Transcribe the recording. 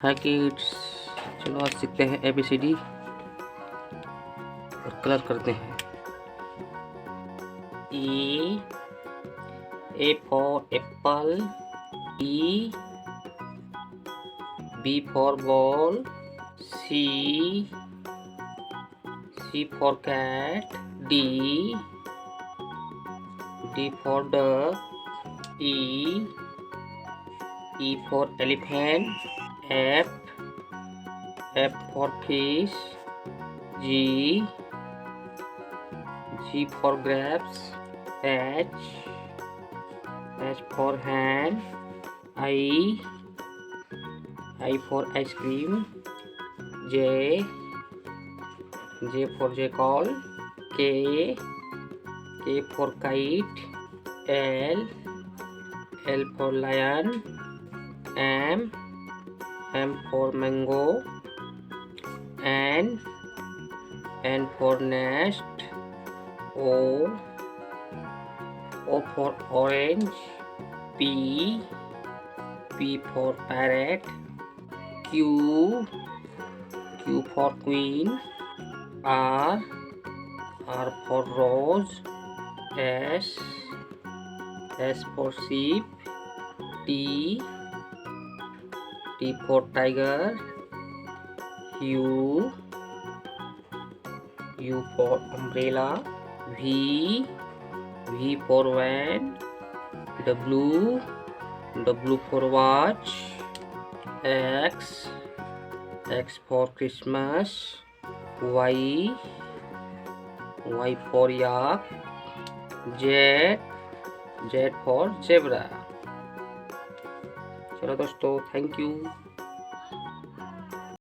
हाय kids, चलो आज सीखते हैं ABCD और कलर करते हैं। A for apple, B for ball, C for cat, D for duck, E for elephant, F for fish, G for grapes, H for hand, I for ice cream, J for jackal, K for kite, L for lion, M for mango, N for nest, O for orange, P for parrot, Q for queen, R for rose, S for sheep, T for tiger, U for umbrella, V for van, W for watch, X for Christmas, Y for yak, Z for zebra। चलो दोस्तों, thank you.